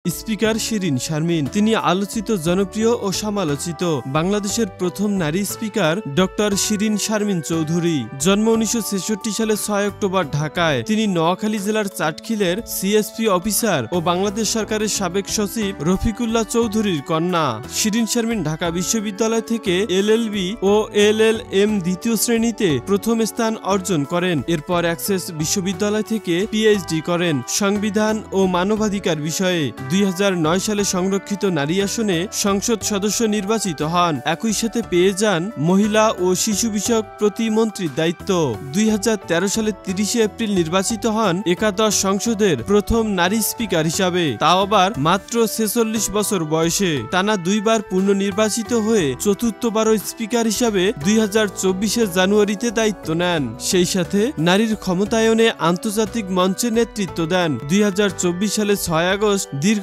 Speaker Shirin Sharmin. তিনি আলোচিত, জনপ্রিয় ও সমালোচিত বাংলাদেশের প্রথম নারী স্পিকার ডক্টর শিরিন শারমিন চৌধুরী। জন্ম 1966 সালে 6 অক্টোবর ঢাকায়। তিনি নোয়াখালী জেলার চাটখিলের সিএসপি অফিসার ও বাংলাদেশ সরকারের সাবেক সচিব রফিকুল্লাহ চৌধুরীর কন্যা। শিরিন শারমিন ঢাকা বিশ্ববিদ্যালয় থেকে এলএলবি ও এলএলএম দ্বিতীয় শ্রেণীতে প্রথম স্থান অর্জন করেন। এরপর অ্যাক্সেস বিশ্ববিদ্যালয় থেকে পিএইচডি করেন সংবিধান ও মানবাধিকার বিষয়ে। 2009 সালে সংরক্ষিত নারী আসনে সংসদ সদস্য নির্বাচিত হন। একই সাথে পেয়ে যান মহিলা ও শিশু বিষয়ক প্রতিমন্ত্রীর দায়িত্ব। 2013 সালে 30 এপ্রিল নির্বাচিত হন একাদশ সংসদের প্রথম নারী স্পিকার হিসাবে, তাও আবার মাত্র 46 বছর বয়সে। টানা দুইবার পুনর্নির্বাচিত হয়ে চতুর্থবারও স্পিকার হিসাবে 2024 জানুয়ারিতে দায়িত্ব নেন। সেই সাথে নারীর ক্ষমতায়নে আন্তর্জাতিক মঞ্চে নেতৃত্ব দেন। 2024 সালে 6 আগস্ট দীর্ঘ